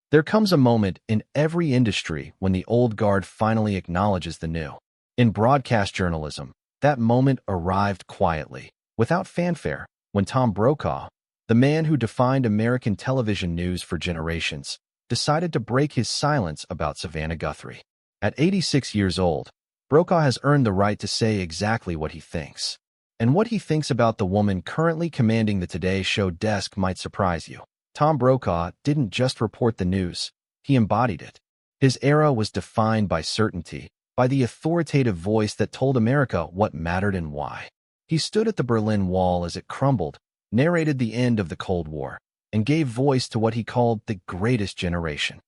There comes a moment in every industry when the old guard finally acknowledges the new. In broadcast journalism, that moment arrived quietly, without fanfare, when Tom Brokaw, the man who defined American television news for generations, decided to break his silence about Savannah Guthrie. At 86 years old, Brokaw has earned the right to say exactly what he thinks. And what he thinks about the woman currently commanding the Today Show desk might surprise you. Tom Brokaw didn't just report the news, he embodied it. His era was defined by certainty, by the authoritative voice that told America what mattered and why. He stood at the Berlin Wall as it crumbled, narrated the end of the Cold War, and gave voice to what he called the greatest generation.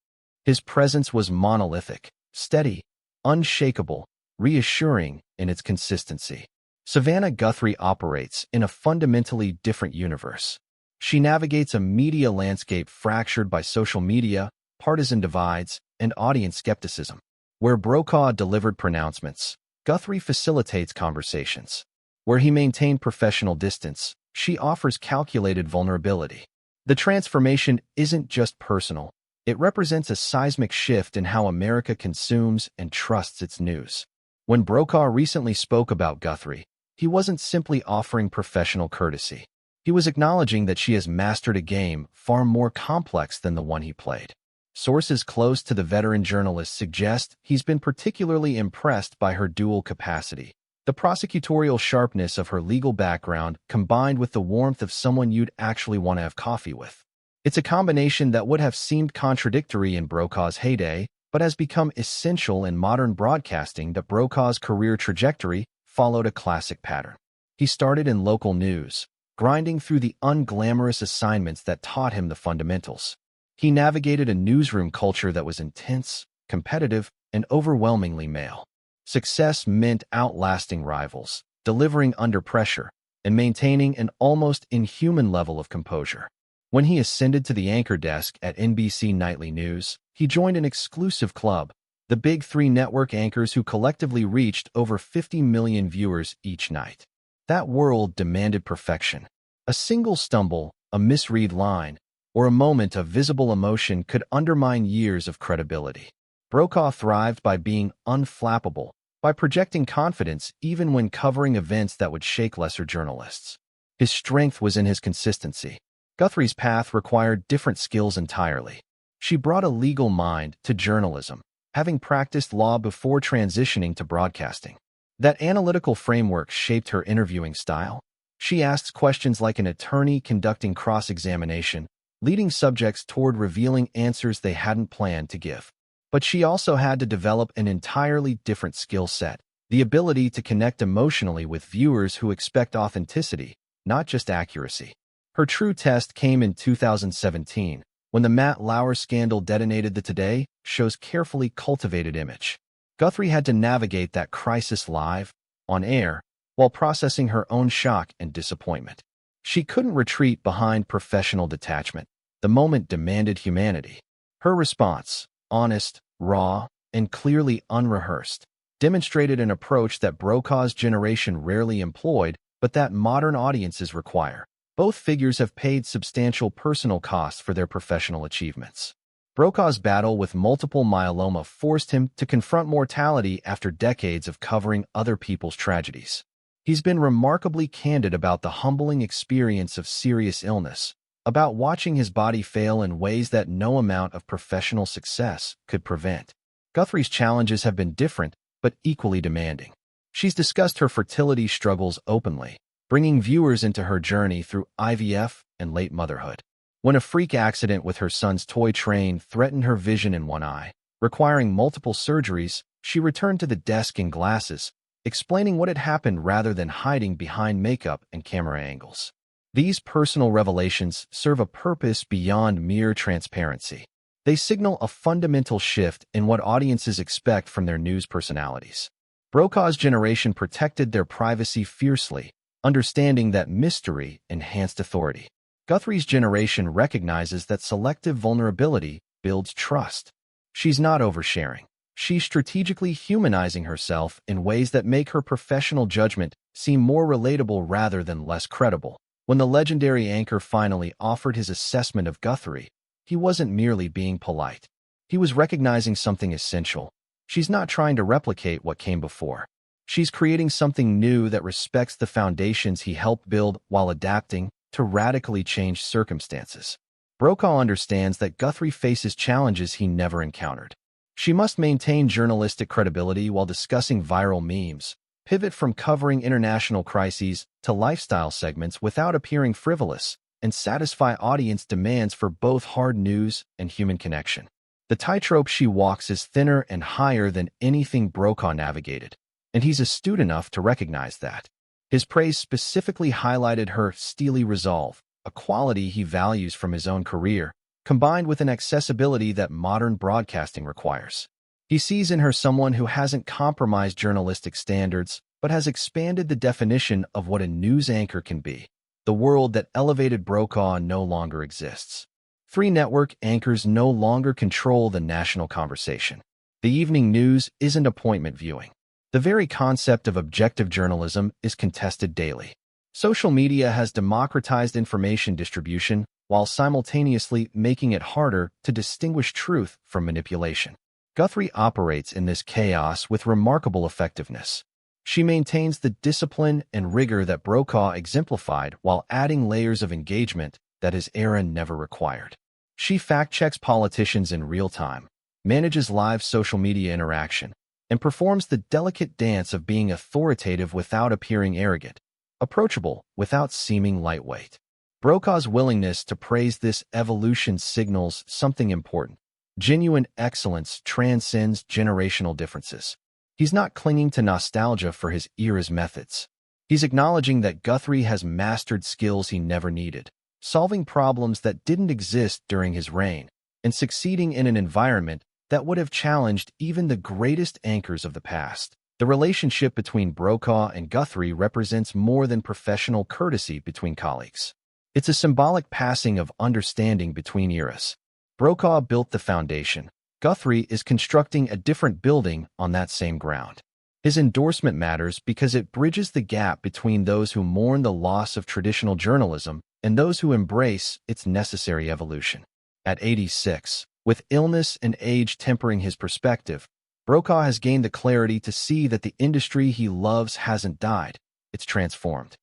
His presence was monolithic, steady, unshakable, reassuring in its consistency. Savannah Guthrie operates in a fundamentally different universe. She navigates a media landscape fractured by social media, partisan divides, and audience skepticism. Where Brokaw delivered pronouncements, Guthrie facilitates conversations. Where he maintained professional distance, she offers calculated vulnerability. The transformation isn't just personal. It represents a seismic shift in how America consumes and trusts its news. When Brokaw recently spoke about Guthrie, he wasn't simply offering professional courtesy. He was acknowledging that she has mastered a game far more complex than the one he played. Sources close to the veteran journalist suggest he's been particularly impressed by her dual capacity. The prosecutorial sharpness of her legal background combined with the warmth of someone you'd actually want to have coffee with. It's a combination that would have seemed contradictory in Brokaw's heyday, but has become essential in modern broadcasting. That Brokaw's career trajectory followed a classic pattern. He started in local news, grinding through the unglamorous assignments that taught him the fundamentals. He navigated a newsroom culture that was intense, competitive, and overwhelmingly male. Success meant outlasting rivals, delivering under pressure, and maintaining an almost inhuman level of composure. When he ascended to the anchor desk at NBC Nightly News, he joined an exclusive club, the Big Three network anchors who collectively reached over 50 million viewers each night. That world demanded perfection. A single stumble, a misread line, or a moment of visible emotion could undermine years of credibility. Brokaw thrived by being unflappable, by projecting confidence even when covering events that would shake lesser journalists. His strength was in his consistency. Guthrie's path required different skills entirely. She brought a legal mind to journalism, having practiced law before transitioning to broadcasting. That analytical framework shaped her interviewing style. She asked questions like an attorney conducting cross-examination, leading subjects toward revealing answers they hadn't planned to give. But she also had to develop an entirely different skill set, the ability to connect emotionally with viewers who expect authenticity, not just accuracy. Her true test came in 2017, when the Matt Lauer scandal detonated the Today Show's carefully cultivated image. Guthrie had to navigate that crisis live, on air, while processing her own shock and disappointment. She couldn't retreat behind professional detachment. The moment demanded humanity. Her response, honest, raw, and clearly unrehearsed, demonstrated an approach that Brokaw's generation rarely employed, but that modern audiences require. Both figures have paid substantial personal costs for their professional achievements. Brokaw's battle with multiple myeloma forced him to confront mortality after decades of covering other people's tragedies. He's been remarkably candid about the humbling experience of serious illness, about watching his body fail in ways that no amount of professional success could prevent. Guthrie's challenges have been different, but equally demanding. She's discussed her fertility struggles openly, bringing viewers into her journey through IVF and late motherhood. When a freak accident with her son's toy train threatened her vision in one eye, requiring multiple surgeries, she returned to the desk in glasses, explaining what had happened rather than hiding behind makeup and camera angles. These personal revelations serve a purpose beyond mere transparency. They signal a fundamental shift in what audiences expect from their news personalities. Brokaw's generation protected their privacy fiercely, understanding that mystery enhanced authority. Guthrie's generation recognizes that selective vulnerability builds trust. She's not oversharing. She's strategically humanizing herself in ways that make her professional judgment seem more relatable rather than less credible. When the legendary anchor finally offered his assessment of Guthrie, he wasn't merely being polite. He was recognizing something essential. She's not trying to replicate what came before. She's creating something new that respects the foundations he helped build while adapting to radically changed circumstances. Brokaw understands that Guthrie faces challenges he never encountered. She must maintain journalistic credibility while discussing viral memes, pivot from covering international crises to lifestyle segments without appearing frivolous, and satisfy audience demands for both hard news and human connection. The tightrope she walks is thinner and higher than anything Brokaw navigated, and he's astute enough to recognize that. His praise specifically highlighted her steely resolve, a quality he values from his own career, combined with an accessibility that modern broadcasting requires. He sees in her someone who hasn't compromised journalistic standards, but has expanded the definition of what a news anchor can be. The world that elevated Brokaw no longer exists. 3 network anchors no longer control the national conversation. The evening news isn't appointment viewing. The very concept of objective journalism is contested daily. Social media has democratized information distribution while simultaneously making it harder to distinguish truth from manipulation. Guthrie operates in this chaos with remarkable effectiveness. She maintains the discipline and rigor that Brokaw exemplified while adding layers of engagement that his era never required. She fact-checks politicians in real time, manages live social media interaction, and performs the delicate dance of being authoritative without appearing arrogant, approachable without seeming lightweight. Brokaw's willingness to praise this evolution signals something important. Genuine excellence transcends generational differences. He's not clinging to nostalgia for his era's methods. He's acknowledging that Guthrie has mastered skills he never needed, solving problems that didn't exist during his reign, and succeeding in an environment that would have challenged even the greatest anchors of the past. The relationship between Brokaw and Guthrie represents more than professional courtesy between colleagues. It's a symbolic passing of understanding between eras. Brokaw built the foundation. Guthrie is constructing a different building on that same ground. His endorsement matters because it bridges the gap between those who mourn the loss of traditional journalism and those who embrace its necessary evolution. At 86, with illness and age tempering his perspective, Brokaw has gained the clarity to see that the industry he loves hasn't died, it's transformed.